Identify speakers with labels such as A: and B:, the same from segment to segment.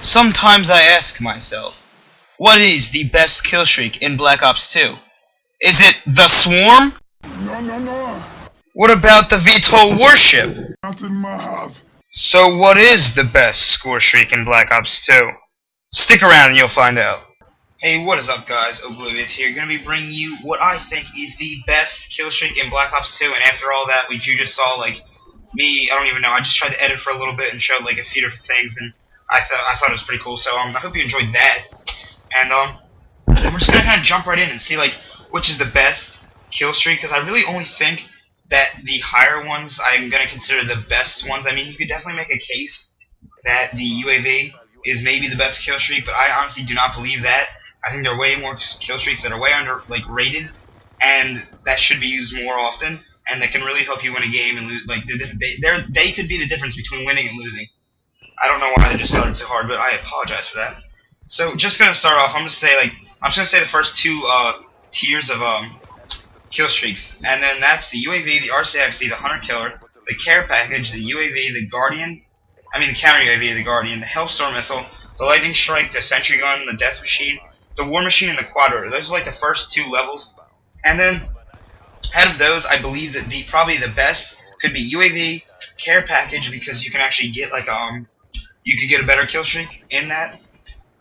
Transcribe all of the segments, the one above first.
A: Sometimes I ask myself, what is the best killstreak in Black Ops 2? Is it the Swarm?
B: No, no, no.
A: What about the VTOL Warship?
B: Not in my house.
A: So what is the best score streak in Black Ops 2? Stick around and you'll find out. Hey, what is up guys, Oblivious here, gonna be bringing you what I think is the best kill streak in Black Ops 2, and after all that, you just saw, like, me, I don't even know, I just tried to edit for a little bit and showed, like, a few different things, and I thought it was pretty cool, so, I hope you enjoyed that, and, we're just gonna kind of jump right in and see, like, which is the best kill streak, because I really only think that the higher ones I'm gonna consider the best ones. I mean, you could definitely make a case that the UAV is maybe the best kill streak, but I honestly do not believe that. I think there are way more kill streaks that are way under, like, rated, and that should be used more often, and that can really help you win a game and lose. Like, they could be the difference between winning and losing. I don't know why they just started so hard, but I apologize for that. So, just gonna start off. I'm just gonna say the first two tiers of kill streaks, and then that's the UAV, the RCXD, the Hunter Killer, the Care Package, the UAV, the Guardian. I mean, the counter UAV, the Guardian, the Hellstorm Missile, the Lightning Strike, the Sentry Gun, the Death Machine, the War Machine, and the Quad Rotor. Those are like the first two levels. And then, out of those, I believe that probably the best could be UAV, Care Package, because you can actually get, like, you could get a better kill streak in that.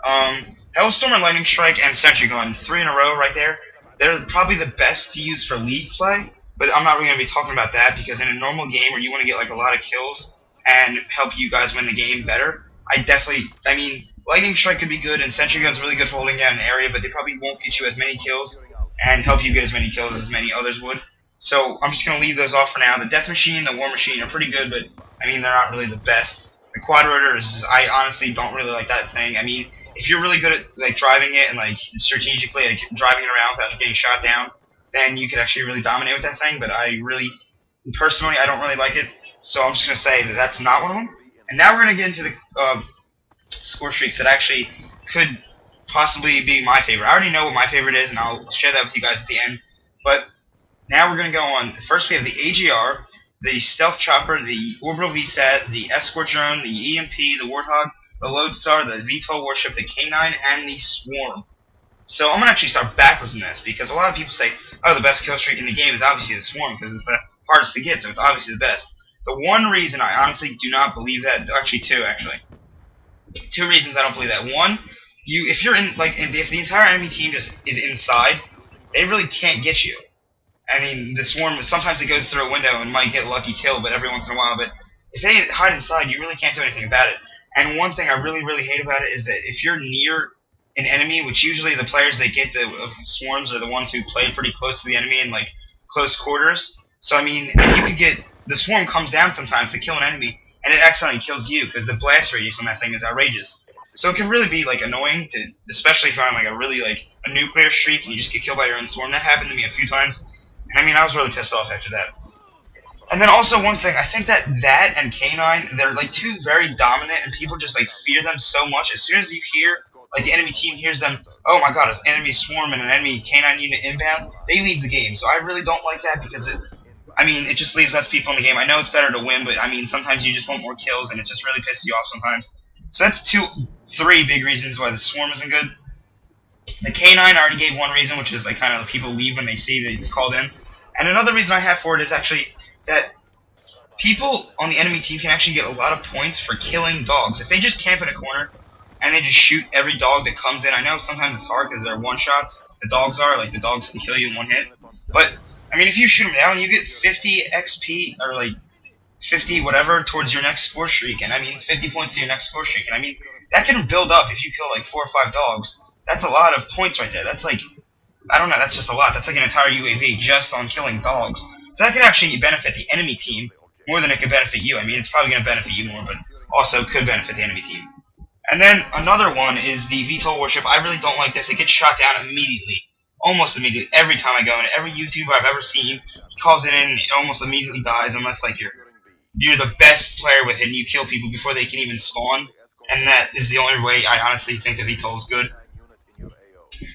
A: Hellstorm and Lightning Strike and Sentry Gun, 3 in a row right there. They're probably the best to use for league play, but I'm not really going to be talking about that, because in a normal game where you want to get, like, a lot of kills and help you guys win the game better, I mean, Lightning Strike could be good, and Sentry Gun's really good for holding down an area, but they probably won't get you as many kills and help you get as many kills as many others would. So I'm just going to leave those off for now. The Death Machine and the War Machine are pretty good, but, I mean, they're not really the best. The Quad Rotor I honestly don't really like that thing. I mean, if you're really good at, like, driving it and, like, strategically, like, driving it around without getting shot down, then you could actually really dominate with that thing, but personally, I don't really like it, so I'm just going to say that that's not one of them. And now we're going to get into the score streaks that actually could possibly be my favorite. I already know what my favorite is, and I'll share that with you guys at the end, but now we're going to go on. First we have the AGR, the Stealth Chopper, the Orbital VSAT, the Escort Drone, the EMP, the Warthog, the Lodestar, the VTOL Warship, the K9, and the Swarm. So I'm going to actually start backwards in this, because a lot of people say, oh, the best kill streak in the game is obviously the Swarm, because it's the hardest to get, so it's obviously the best. The one reason I honestly do not believe that, actually two reasons I don't believe that. One, if you're in, like, if the entire enemy team just is inside, they really can't get you. I mean, the Swarm, sometimes it goes through a window and might get a lucky kill, but every once in a while, but if they hide inside, you really can't do anything about it. And one thing I really, really hate about it is that if you're near an enemy, which usually the players that get the Swarms are the ones who play pretty close to the enemy in, like, close quarters. So, I mean, you could get, the Swarm comes down sometimes to kill an enemy, and it accidentally kills you, because the blast radius on that thing is outrageous. So it can really be, like, annoying to, especially if you're on, like, a nuclear streak and you just get killed by your own Swarm. That happened to me a few times, and I mean, I was really pissed off after that. And then also one thing, I think that and K9, they're, like, two very dominant, and people just, like, fear them so much. As soon as you hear, like, the enemy team hears them, oh my god, an enemy Swarm and an enemy K9 unit inbound, they leave the game. So I really don't like that, because it just leaves less people in the game. I know it's better to win, but I mean, sometimes you just want more kills, and it just really pisses you off sometimes. So that's three big reasons why the Swarm isn't good. The K9, I already gave one reason, which is, like, kind of people leave when they see that it's called in. And another reason I have for it is actually that people on the enemy team can actually get a lot of points for killing dogs. If they just camp in a corner and they just shoot every dog that comes in, I know sometimes it's hard because they're one-shots. The dogs can kill you in one hit. But, I mean, if you shoot them down, you get 50 XP, or, like, 50 whatever towards your next score streak. And, I mean, 50 points to your next score streak. And, I mean, that can build up if you kill, like, 4 or 5 dogs. That's a lot of points right there. That's, like, I don't know, that's just a lot. That's like an entire UAV just on killing dogs. So that could actually benefit the enemy team more than it could benefit you. I mean, it's probably going to benefit you more, but also could benefit the enemy team. And then another one is the VTOL Warship. I really don't like this. It gets shot down immediately. Almost immediately. Every time I go in, every YouTuber I've ever seen, he calls it in, it almost immediately dies, unless, like, you're the best player with it and you kill people before they can even spawn. And that is the only way I honestly think the VTOL is good.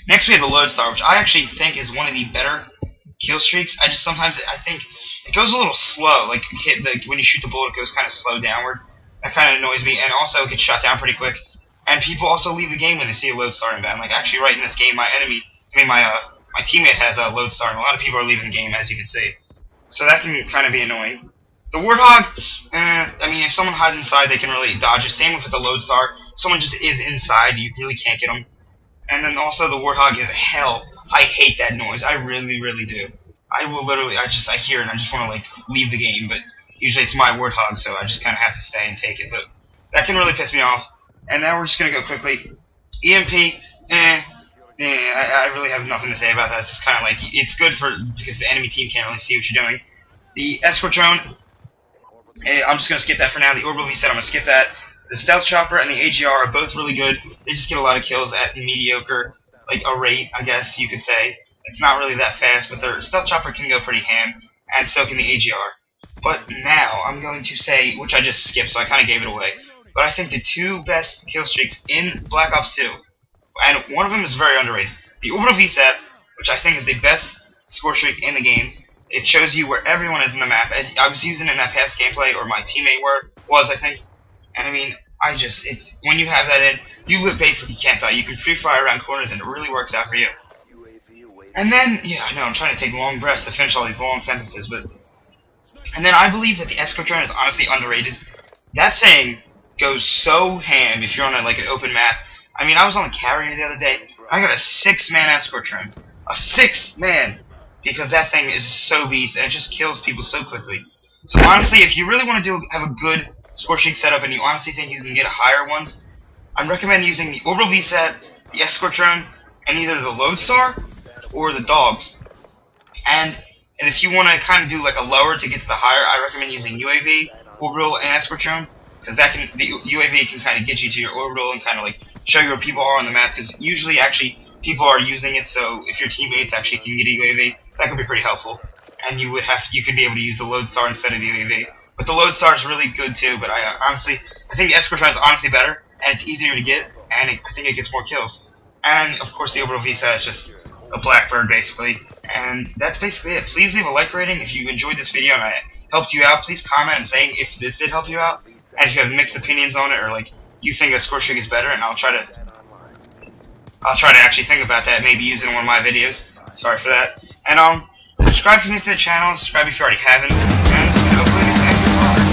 A: Next we have the Lodestar, which I actually think is one of the better kill streaks. I think it goes a little slow. Like, when you shoot the bullet, it goes kind of slow downward. That kind of annoys me. And also, it gets shot down pretty quick. And people also leave the game when they see a lodestar inbound. Like actually, right in this game, my teammate has a lodestar, and a lot of people are leaving the game, as you can see. So that can kind of be annoying. The Warthog, I mean, if someone hides inside, they can really dodge it. Same with the lodestar. If someone just is inside, you really can't get them. And then also the Warthog is hell. I hate that noise. I really, really do. I will literally, I hear it and I just want to like leave the game. But usually it's my Warthog, so I just kind of have to stay and take it. But that can really piss me off. And now we're just gonna go quickly. EMP, I really have nothing to say about that. It's just kind of like it's good because the enemy team can't really see what you're doing. The escort drone, I'm just gonna skip that for now. The orbital reset, I'm gonna skip that. The stealth chopper and the AGR are both really good. They just get a lot of kills at mediocre, like a rate, I guess you could say. It's not really that fast, but their stealth chopper can go pretty ham, and so can the AGR. But now I'm going to say, which I just skipped, so I kind of gave it away. But I think the two best kill streaks in Black Ops 2, and one of them is very underrated. The orbital VSAT, which I think is the best score streak in the game. It shows you where everyone is in the map. As I was using it in that past gameplay, or my teammate was, I think. And I mean, it's when you have that in, you basically can't die. You can free fire around corners, and it really works out for you. And then, yeah, I know I'm trying to take long breaths to finish all these long sentences, but and then I believe that the escort drone is honestly underrated. That thing goes so ham if you're on like an open map. I mean, I was on the carrier the other day. I got a 6-man escort drone, a 6-man, because that thing is so beast and it just kills people so quickly. So honestly, if you really want to have a good Scorestreak setup and you honestly think you can get higher ones, I recommend using the orbital VSAT, the escort drone, and either the lodestar or the dogs. And if you want to kind of do like a lower to get to the higher, I recommend using UAV, orbital, and escort drone, because the UAV can kind of get you to your orbital and kind of like show you where people are on the map. Because usually, actually, people are using it, so if your teammates actually can get a UAV, that could be pretty helpful. And you could be able to use the lodestar instead of the UAV. But the lodestar is really good too. But I think the escort drone is honestly better, and it's easier to get, and I think it gets more kills. And of course, the orbital VSAT is just a Blackbird basically. And that's basically it. Please leave a like rating if you enjoyed this video and I helped you out. Please comment and saying if this did help you out, and if you have mixed opinions on it, or like you think a Scorestreak is better, and I'll try to actually think about that. Maybe use it in one of my videos. Sorry for that. And subscribe if you're new to the channel. Subscribe if you already haven't. And hopefully, this is